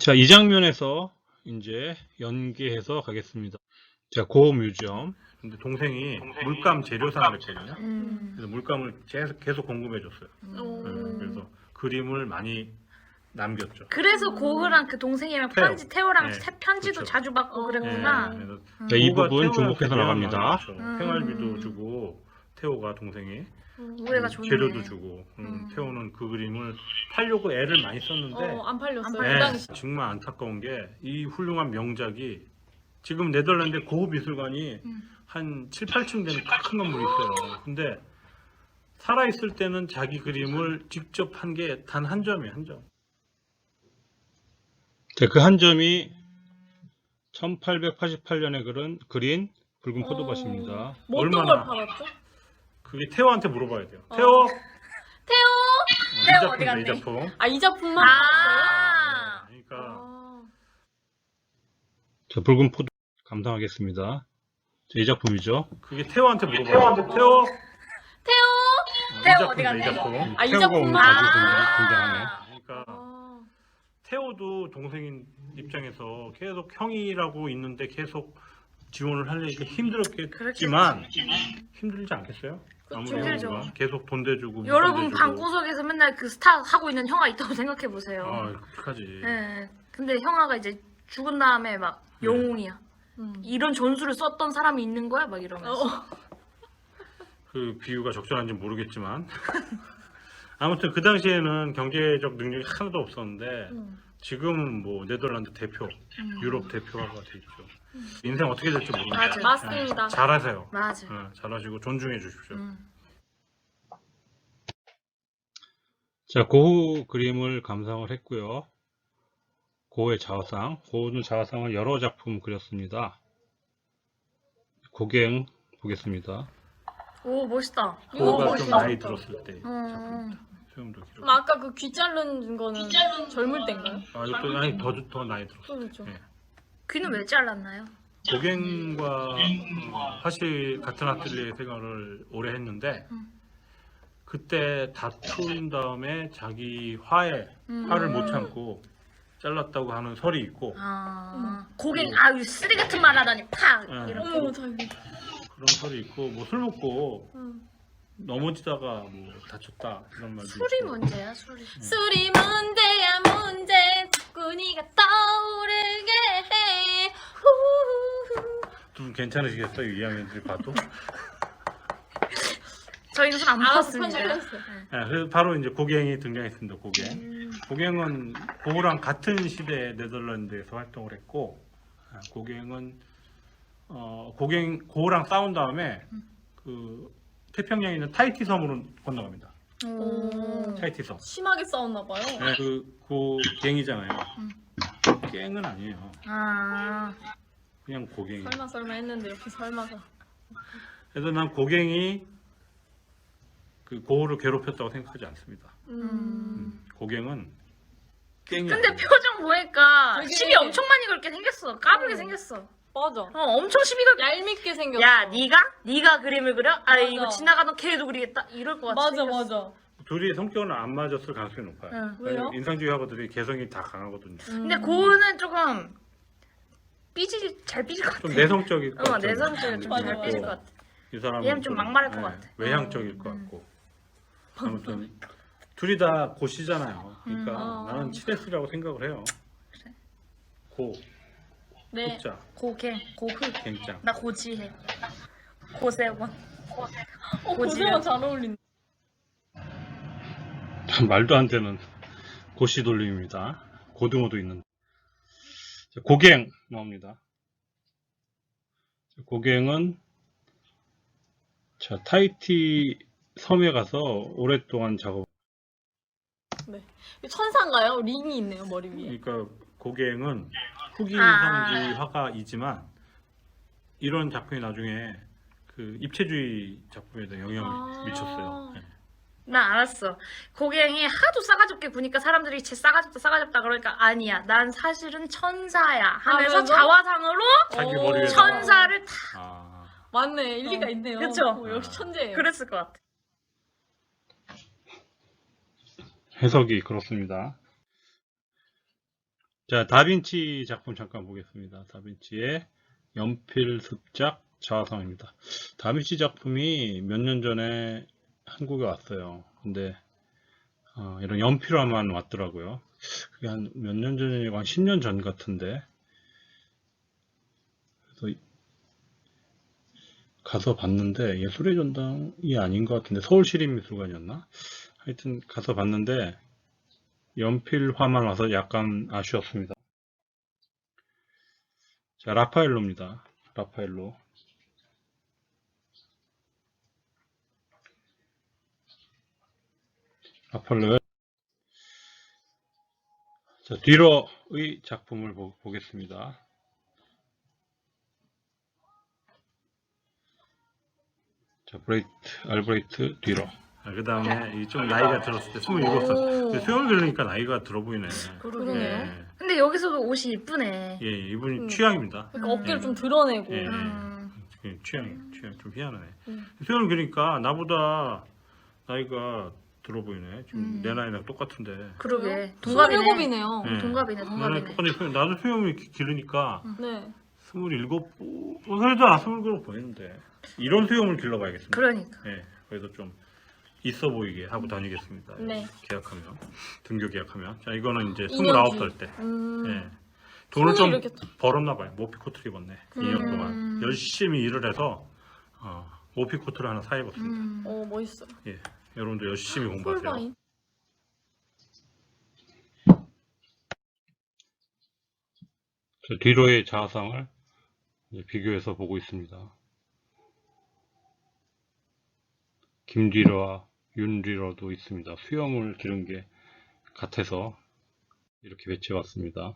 자, 이 장면에서 이제 연계해서 가겠습니다. 자, 고 뮤지엄. 근데 동생이 물감 재료상을 했거든요. 그래서 물감을 계속 궁금해졌어요. 그래서 그림을 많이 남겼죠. 그래서 고흐랑 그 동생이랑 태호. 태호랑 네, 편지도 그렇죠. 자주 받고 그랬구나. 그래서 자, 이 부분 중복해서 나갑니다. 음. 생활비도 주고 태호가 동생이 우애가 좋네. 재료도 주고 태호는 그 그림을 팔려고 애를 많이 썼는데 안 팔렸어요. 네, 그 당시. 정말 안타까운 게 이 훌륭한 명작이 지금 네덜란드 고흐 미술관이 한 7, 8층 되는 큰 건물이 있어요. 근데 살아있을 때는 자기 그림을 직접 한 게 단 한 점이에요. 한 점. 그 한 점이 1888년에 그린 붉은 포도밭입니다. 뭐 어떤 걸 팔았죠? 그게 태호한테 물어봐야 돼요. 태호! 태호! 이 태호 어디 작품이다, 이 갔네? 작품. 아, 이 작품만 팔았어요? 아. 그러니까 저 붉은 포도 감상하겠습니다. 이 작품이죠. 그게 태호한테 물어봐요. 태호! 태호 어디 갔네? 이 작품. 아, 이 태호가 작품만? 오늘 자주 등장하네. 그러니까 아. 태호도 동생인 입장에서 계속 형이라고 있는데 계속 지원을 하려니까 힘들었겠지만 힘들지 않겠어요? 아무리 힘들죠. 형이가 계속 돈 대주고 여러분 방구석에서 맨날 그 스타 하고 있는 형아 있다고 생각해 보세요. 그렇지. 네. 근데 형아가 이제 죽은 다음에 막 영웅이야. 이런 전술을 썼던 사람이 있는 거야? 막 이러면서. 그 비유가 적절한지 모르겠지만 아무튼 그 당시에는 경제적 능력이 하나도 없었는데 지금은 뭐 네덜란드 대표, 유럽 대표가 되죠. 인생 어떻게 될지 모르는데 맞아요. 맞습니다. 잘하세요. 맞아. 잘하시고 존중해 주십시오. 자, 고흐 그림을 감상을 했고요. 고흐의 자화상. 고흐는 자화상을 여러 작품 그렸습니다. 고갱 보겠습니다. 오 멋있다. 고흐가 좀 멋있다. 나이 들었을 때 작품입니다. 수영도 기록. 그럼 아까 그 귀 자른 거는 젊을 때인가요? 이것도 더 나이 들었어요. 그렇죠. 예. 귀는 왜 잘랐나요? 고갱과 사실 같은 아틀리에 생활을 오래 했는데 그때 다툰 다음에 자기 화를 못 참고 잘랐다고 하는 설이 있고 고갱 아유 쓰리 같은 말 하다니 팍 이렇게. 어머, 자기. 그런 설이 있고 뭐 술 먹고 넘어지다가 뭐 다쳤다 이런 말도 술이 있고. 문제야 술이. 술이 문제야 문제 자꾸 네가 떠오르게 해 후후후. 두 분 괜찮으시겠어요? 2학년들이 봐도? 저희는 술 안 알아서 먹었습니다. 편집했어요. 그래서 바로 이제 고갱이 등장했습니다. 고갱. 고갱은 고흐랑 같은 시대에 네덜란드에서 활동을 했고 고갱은 고흐랑 싸운 다음에 그 태평양에 있는 타히티 섬으로 건너갑니다. 타히티 섬. 심하게 싸웠나 봐요. 네, 그 갱이잖아요. 갱은 아니에요. 그냥 고갱이. 설마 했는데 옆에 설마가. 그래서 난 고갱이 그 고흐를 괴롭혔다고 생각하지 않습니다. 고갱은 갱이 근데 아니에요. 표정 보니까 되게- 시비 엄청 많이 걸게 생겼어. 까불게 생겼어. 맞아. 엄청 시비 걸게. 얄밉게 생겼어. 야, 네가 그림을 그려? 아, 맞아. 이거 지나가던 걔도 그리겠다. 이럴 것 같아. 맞아 맞아. 둘이 성격은 안 맞았을 가능성이 높아요. 응. 왜요? 인상주의 화가들이 개성이 다 강하거든요. 근데 고흐는 조금 잘 삐질 것 같아. 좀 내성적일 것 같아요. 내성적이 좀 맞아, 잘 삐질 맞아. 것 같아. 이 사람은 얘는 좀 막말할 것 같아. 외향적일 것 같고. 아무튼 둘이 다 고시잖아요. 그러니까 나는 치데스라고 생각을 해요. 고, 네. 흑자, 고갱, 고흐. 갱짱. 나 고지해. 고세원. 고세원 잘 어울린다. 말도 안 되는 고시 돌림입니다. 고등어도 있는. 자, 고갱 나옵니다. 고갱은 타히티 섬에 가서 오랫동안 작업. 네. 천사인가요? 링이 있네요 머리 위에. 그러니까 고갱은 후기 아. 인상주의 화가이지만 이런 작품이 나중에 그 입체주의 작품에도 영향을 미쳤어요. 네. 나 알았어. 고갱이 하도 싸가지 없게 구니까 사람들이 쟤 싸가지 없다 그러니까 아니야. 난 사실은 천사야 하면서 하면서? 자화상으로 자기 오. 머리에 천사를 다 맞네. 일리가 있네요. 그쵸? 역시 천재예요. 그랬을 것 같아. 해석이 그렇습니다. 자, 다빈치 작품 잠깐 보겠습니다. 다빈치의 연필 습작 자화상입니다. 다빈치 작품이 몇 년 전에 한국에 왔어요. 근데 이런 연필화만 왔더라고요. 그게 한 몇 년 전이고 한 10년 전 같은데. 그래서 가서 봤는데 예술의 전당이 아닌 것 같은데 서울시립미술관이었나? 하여튼 가서 봤는데 연필화만 와서 약간 아쉬웠습니다. 자, 라파엘로입니다. 라파엘로. 라파엘로의 자, 뒤로의 작품을 보겠습니다. 자, 알브레이트 뒤로. 그 다음에 좀 나이가 들었을 때 27살. 수영을 들으니까 나이가 들어 보이네. 그러네요. 예. 근데 여기서도 옷이 이쁘네. 예, 이분이 취향입니다. 그러니까 어깨를 좀 드러내고. 예. 음. 취향 좀 희한하네. 수영을 그러니까 나보다 나이가 들어 보이네. 지금 내 나이랑 똑같은데. 그러게. 동갑이네. 27이네요. 예. 동갑이네. 나는 똑같은데 나도 수영이 기르니까 네. 27, 그래도 27 보이는데. 이런 수염을 길러봐야겠습니다. 그러니까. 예, 그래서 좀 있어 보이게 하고 다니겠습니다. 네. 계약하면, 등교 계약하면. 자, 이거는 이제 2년 29살 때. 예. 손이 돈을 좀 이렇게 벌었나 봐요. 모피코트를 입었네. 2년 동안. 열심히 일을 해서, 모피코트를 하나 사 입었습니다. 멋있어요. 예. 여러분도 열심히 공부하세요. 폴바인. 저 뒤로의 자화상을 이제 비교해서 보고 있습니다. 김뒤로와 윤뒤로도 있습니다. 수염을 기른 게 같아서 이렇게 배치해왔습니다.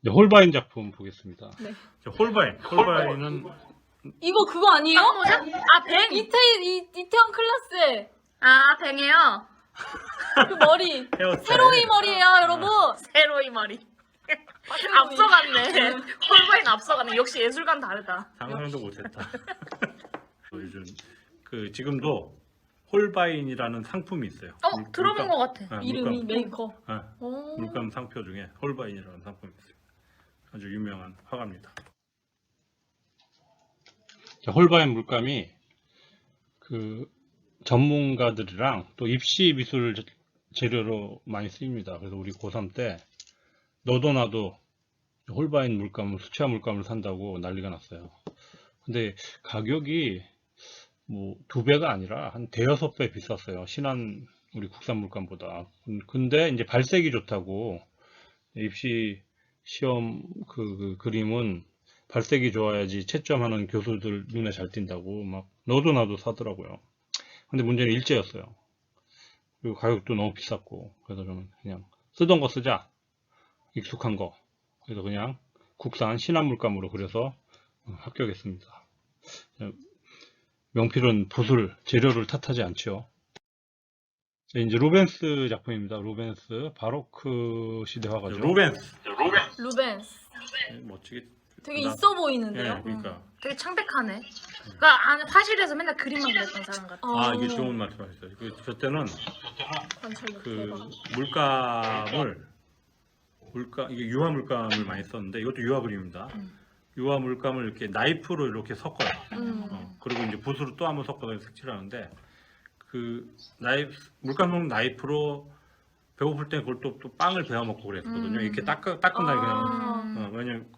이제 홀바인 작품 보겠습니다. 네. 홀바인은 이거 그거 아니에요? 뭐죠? 아, 뱅! 이태원 클래스의 아, 뱅이에요. 그 머리. 헤어스타일. 세로이 머리예요, 여러분. 세로이 머리. 앞서갔네. 홀바인 앞서갔네. 역시 예술관 다르다. 상상도 못했다. 요즘 지금도 홀바인이라는 상품이 있어요. 들어본 것 같아. 이름이 메이커. 물감 상표 중에 홀바인이라는 상품이 있어요. 아주 유명한 화가입니다. 자, 홀바인 물감이 전문가들이랑 또 입시 미술 재료로 많이 쓰입니다. 그래서 우리 고3 때 너도 나도 홀바인 물감을, 수채화 물감을 산다고 난리가 났어요. 근데 가격이 뭐 2배가 아니라 한 대여섯 배 비쌌어요. 신한 우리 국산 물감보다. 근데 이제 발색이 좋다고 입시 시험 그림은 발색이 좋아야지 채점하는 교수들 눈에 잘 띈다고 막 너도 나도 사더라고요. 근데 문제는 일제였어요. 그리고 가격도 너무 비쌌고. 그래서 저는 그냥 쓰던 거 쓰자. 익숙한 거. 그래서 그냥 국산 신한 물감으로 그려서 합격했습니다. 명필은 붓을, 재료를 탓하지 않죠. 이제 루벤스 작품입니다. 루벤스, 바로크 시대 화가죠. 루벤스. 멋지게. 되게 있어 보이는데요? 네, 그러니까. 되게 창백하네. 그러니까 안에 화실에서 맨날 그림만 그렸던 사람 같아. 이게 좋은 말씀하셨어요. 저 때는 관찰력 대박. 이게 유화 물감을 많이 썼는데 이것도 유화 그림입니다. 유화 물감을 이렇게 나이프로 이렇게 섞어요. 그리고 이제 붓으로 또 한번 섞어서 색칠하는데 물감 섞는 나이프로 배고플 때 그걸 또 빵을 베어 먹고 그랬거든요. 이렇게 따끈하게 그냥 왜냐면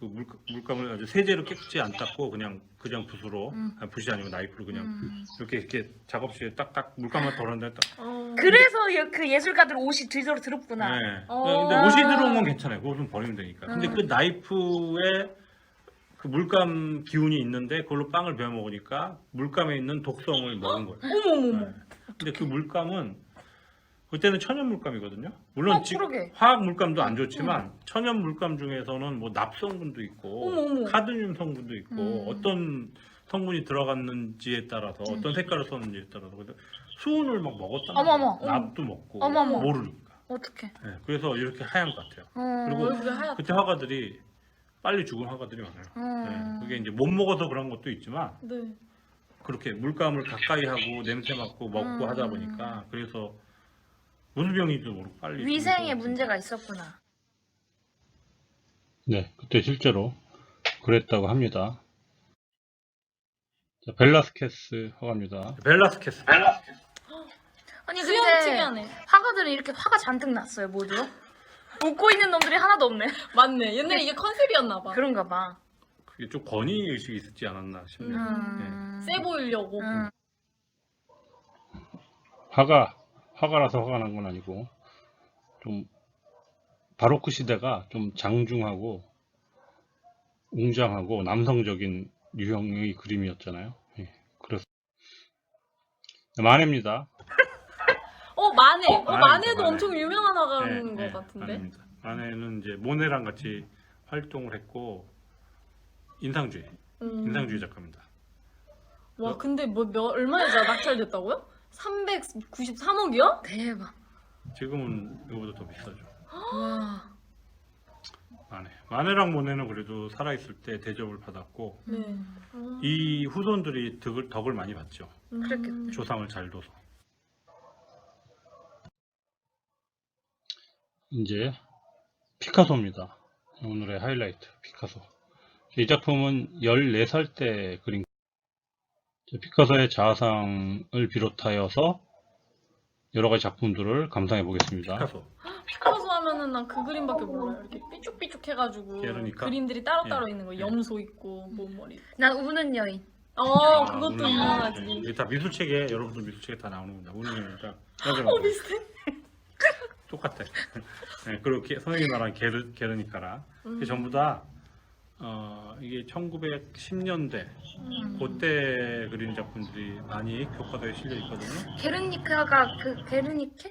물감을 아주 세제로 깨끗이 안 닦고 그냥 붓으로 붓이 아니고 나이프로 그냥 이렇게 작업실에 딱딱 물감만 덜었는데 딱. 그래서 그 예술가들 옷이 뒤로 더럽구나. 네. 근데 옷이 들어온 건 괜찮아요. 그거 좀 버리면 되니까. 근데 그 나이프에 그 물감 기운이 있는데 그걸로 빵을 베어 먹으니까 물감에 있는 독성을 먹은 거예요. 어머머머. 네. 근데 그 물감은 그때는 천연 물감이거든요. 물론 그러게. 화학 물감도 안 좋지만 천연 물감 중에서는 뭐 납 성분도 있고 어머. 카드뮴 성분도 있고 어떤 성분이 들어갔는지에 따라서 어떤 색깔을 썼는지에 따라서 수은을 막 먹었단 말이에요. 어머머. 납도 먹고 어머머. 모르니까. 어떡해. 네, 그래서 이렇게 하얀 것 같아요. 그리고 얼굴이 하얗다. 그때 화가들이 빨리 죽은 화가들이 많아요. 네, 그게 이제 못 먹어서 그런 것도 있지만 네. 그렇게 물감을 가까이 하고 냄새 맡고 먹고 하다 보니까 그래서 무슨 병인지도 모르고 빨리 위생에 죽은 문제가 있었구나. 네, 그때 실제로 그랬다고 합니다. 자, 벨라스케스 화가입니다. 벨라스케스. 아니 수영 근데 특이하네. 화가들은 이렇게 화가 잔뜩 났어요 모두. 웃고 있는 놈들이 하나도 없네. 맞네. 옛날에 이게 컨셉이었나 봐. 그런가 봐. 그게 좀 권위 의식이 있었지 않았나 싶네요. 세 보이려고. 화가라서 화가 난 건 아니고 좀 바로크 시대가 좀 장중하고 웅장하고 남성적인 유형의 그림이었잖아요. 예, 그래서 마네입니다. 마네. 마네입니다, 마네도 마네. 엄청 유명한 화가인 네, 것 같은데. 아닙니다. 마네는 이제 모네랑 같이 활동을 했고 인상주의 작가입니다. 와, 근데 얼마에 낙찰됐다고요? 393억이요? 대박. 지금은 이거보다 더 비싸죠. 와. 마네랑 모네는 그래도 살아있을 때 대접을 받았고 네. 이 후손들이 덕을 많이 봤죠. 그랬겠네. 조상을 잘 둬서. 이제 피카소입니다. 오늘의 하이라이트 피카소. 이 작품은 14살 때 그린 피카소의 자아상을 비롯하여서 여러 가지 작품들을 감상해 보겠습니다. 피카소 하면은 난 그 그림밖에 몰라요. 이렇게 삐쭉삐쭉 해가지고 게르니카? 그림들이 따로따로 예. 있는 거. 예. 염소 있고 몸머리 있고. 난 우는 여인. 그것도 우는 유명하지. 여인. 이게 다 미술책에 여러분들 미술책에 다 나오는 겁니다. 우는 여인이니까. 비슷해. 똑같아. 네, 그리고 선생님이 말한 게르니카라. 이게 전부 다 이게 1910년대 그때 그린 작품들이 많이 교과서에 실려 있거든요. 게르니카가 그 게르니카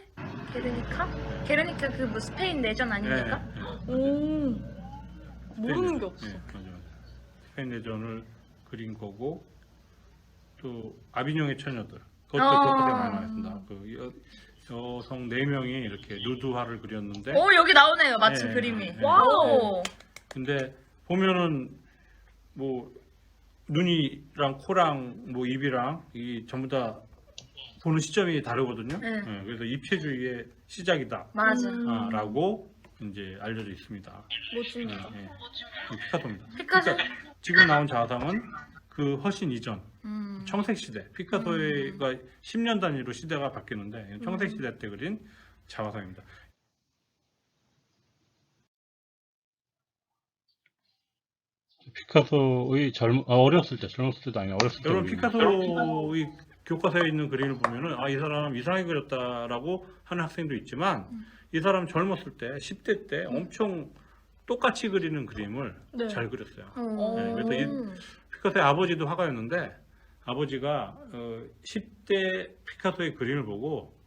그 뭐 스페인 내전 아닙니까? 오. 모르는 게 네, 없어. 맞아. 스페인 내전을 그린 거고 또 아비뇽의 처녀들 그것도 교과서에 많이 나왔습니다. 그 여성 4명이 이렇게 누드화를 그렸는데 오 여기 나오네요 마침 네, 그림이. 네. 와우. 근데 보면은 뭐 눈이랑 코랑 뭐 입이랑 이 전부 다 보는 시점이 다르거든요. 네. 그래서 입체주의의 시작이다. 맞아. 라고 이제 알려져 있습니다. 멋집니다. 이 피카소입니다. 피카소? 그러니까 지금 나온 자화상은 그 훨씬 이전 청색 시대 피카소가 10년 단위로 시대가 바뀌는데 청색 시대 때 그린 자화상입니다. 피카소의 어렸을 때 젊었을 때도 아니야 어렸을 때. 여러분 피카소의 교과서에 있는 그림을 보면은 이 사람 이상하게 그렸다라고 하는 학생도 있지만 이 사람 젊었을 때 10대 때 엄청 똑같이 그리는 그림을 네. 잘 그렸어요. 네, 그래서 피카소의 아버지도 화가였는데 아버지가 10대 피카소의 그림을 보고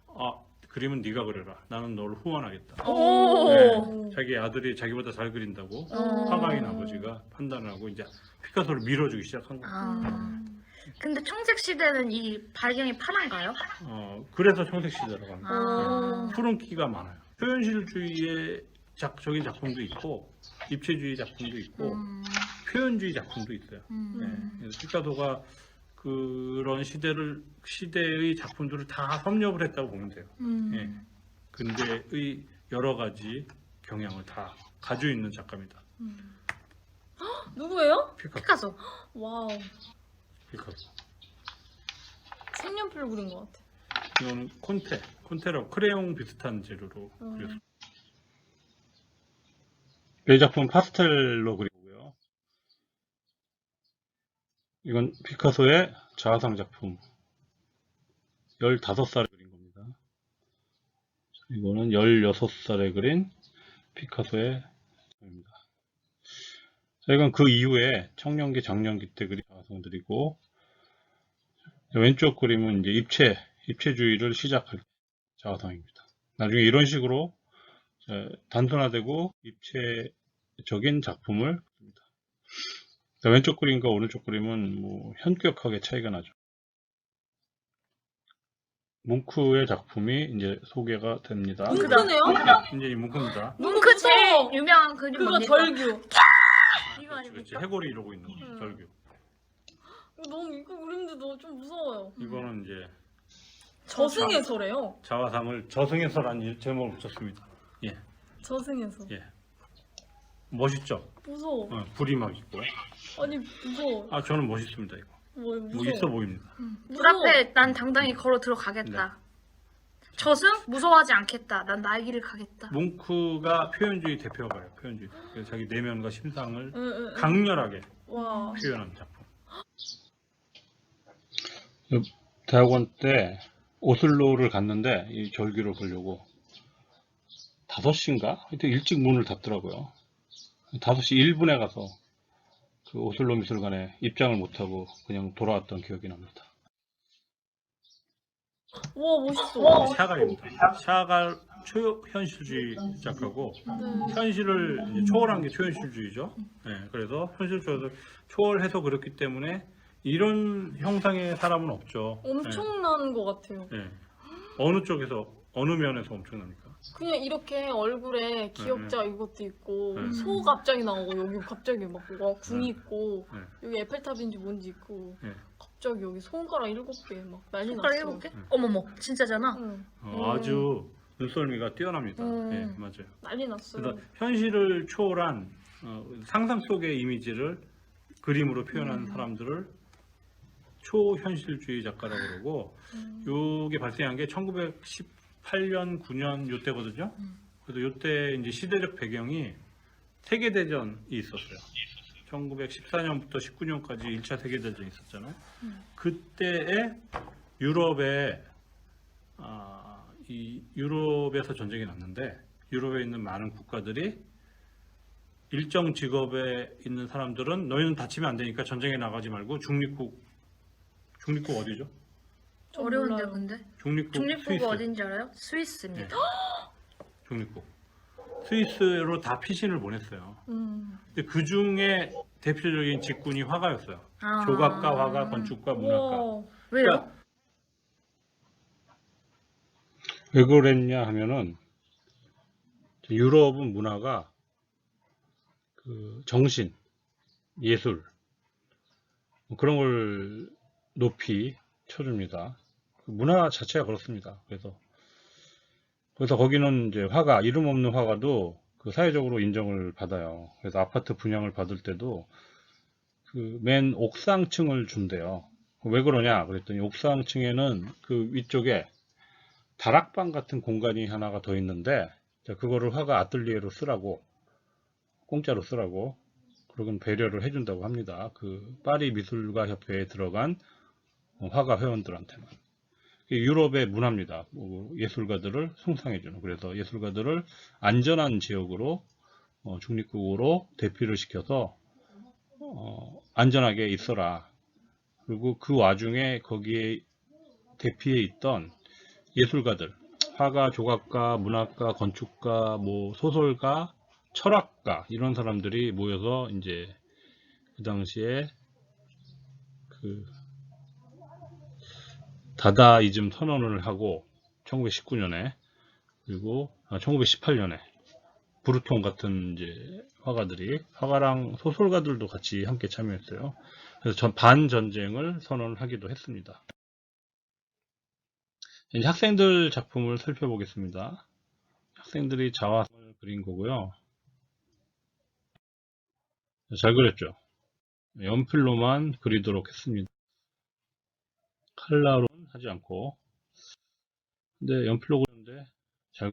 그림은 네가 그려라. 나는 너를 후원하겠다. 오. 자기 아들이 자기보다 잘 그린다고 오. 화가인 아버지가 판단을 하고 이제 피카소를 밀어주기 시작한 거예요. 근데 청색 시대는 이 발경이 파란가요? 그래서 청색 시대라고 합니다. 아. 푸른기가 많아요. 표현실주의의 적인 작품도 있고 입체주의 작품도 있고 표현주의 작품도 있어요. 그래서 피카소가 그런 시대의 작품들을 다 섭렵을 했다고 보면 돼요. 근대의 여러 가지 경향을 다 가지고 있는 작가입니다. 누구예요? 피카소. 와우. 피카소. 색연필로 그린 것 같아. 이거는 콘테라고 크레용 비슷한 재료로 그렸어요. 이 작품은 파스텔로 그리고요. 이건 피카소의 자화상 작품. 15살에 그린 겁니다. 이거는 16살에 그린 피카소의 작품입니다. 이건 그 이후에 청년기, 장년기 때 그린 자화상들이고, 왼쪽 그림은 이제 입체주의를 시작할 자화상입니다. 나중에 이런 식으로 단순화되고 입체적인 작품을 그립니다. 왼쪽 그림과 오른쪽 그림은 뭐 현격하게 차이가 나죠. 뭉크의 작품이 이제 소개가 됩니다. 뭉크네요? 이제 이 뭉크입니다. 뭉크 제일 유명한 그림 그거 뭡니까? 절규. 이거 아닙니까? 해골이 이러고 있는 거죠. 절규. 너무 이거 그림도 너무 좀 무서워요. 이거는 이제 저승에서래요. 자화상을 저승에서라는 제목을 붙였습니다. 예. 저승에서. 예. 멋있죠? 무서워. 불이 막 있고. 아니 무서워. 아, 저는 멋있습니다, 이거. 뭐 뭐 무서워. 있어 보입니다. 불 앞에 난 당당히 걸어 들어가겠다. 저승 무서워하지 않겠다. 난 나의 길을 가겠다. 뭉크가 표현주의 대표가요, 표현주의. 그래서 자기 내면과 심상을 응, 응, 응. 강렬하게 와. 표현한 작품. 대학원 때 오슬로를 갔는데 이 절기를 보려고 5시인가? 하여튼 일찍 문을 닫더라고요. 5시 1분에 가서 그 오슬로 미술관에 입장을 못하고 그냥 돌아왔던 기억이 납니다. 와 멋있어. 샤갈입니다. 샤갈 초현실주의 작가고 네. 현실을 이제 초월한 게 초현실주의죠. 네, 그래서 현실을 초월해서 그렇기 때문에 이런 형상의 사람은 없죠. 엄청난 것 같아요. 네. 네. 어느 쪽에서 어느 면에서 엄청납니까? 그냥 이렇게 얼굴에 기역자 이것도 있고 네. 소 갑자기 나오고 여기 갑자기 막 뭐가 궁이 있고 네. 여기 에펠탑인지 뭔지 있고 네. 갑자기 여기 손가락 7개 막 난리 손가락 났어. 7개? 어머머, 진짜잖아. 응. 아주 눈썰미가 뛰어납니다. 네, 맞아요. 난리 났어요. 그래서 현실을 초월한 상상 속의 이미지를 그림으로 표현한 사람들을 초현실주의 작가라고 그러고 이게 발생한 게 1918년, 9년 요때거든요. 그래서 요때 이제 시대적 배경이 세계대전이 있었어요. 1914년부터 19년까지 1차 세계대전이 있었잖아요. 그때에 유럽에 이 유럽에서 전쟁이 났는데 유럽에 있는 많은 국가들이 일정 직업에 있는 사람들은 너희는 다치면 안 되니까 전쟁에 나가지 말고 중립국 어디죠? 어려운데 몰라요. 근데. 중립국 중립국이 스위스. 어딘지 알아요? 스위스입니다. 네. 중립국 스위스로 다 피신을 보냈어요. 근데 그 중에 대표적인 직군이 화가였어요. 아. 조각가, 화가, 건축가, 문학가. 와. 왜요? 그러니까 왜 그랬냐 하면은 유럽은 문화가 그 정신, 예술 뭐 그런 걸 높이 쳐줍니다. 그 문화 자체가 그렇습니다. 그래서 거기는 이제 화가, 이름 없는 화가도 그 사회적으로 인정을 받아요. 그래서 아파트 분양을 받을 때도 그 맨 옥상층을 준대요. 왜 그러냐 그랬더니 옥상층에는 그 위쪽에 다락방 같은 공간이 하나가 더 있는데 그거를 화가 아틀리에로 쓰라고, 공짜로 쓰라고 그러건 배려를 해준다고 합니다. 그 파리 미술가 협회에 들어간 화가 회원들한테만. 유럽의 문화입니다. 예술가들을 숭상해주는. 그래서 예술가들을 안전한 지역으로 중립국으로 대피를 시켜서 안전하게 있어라. 그리고 그 와중에 거기에 대피해 있던 예술가들, 화가, 조각가, 문학가, 건축가, 뭐 소설가, 철학가 이런 사람들이 모여서 이제 그 당시에 그 다다이즘 선언을 하고 1919년에 그리고 1918년에 브루톤 같은 이제 화가랑 소설가들도 같이 함께 참여했어요. 그래서 반전쟁을 선언을 하기도 했습니다. 이제 학생들 작품을 살펴보겠습니다. 학생들이 자화상을 그린 거고요. 잘 그렸죠? 연필로만 그리도록 했습니다. 칼라로는 하지 않고. 근데 연필로 그렸는데 잘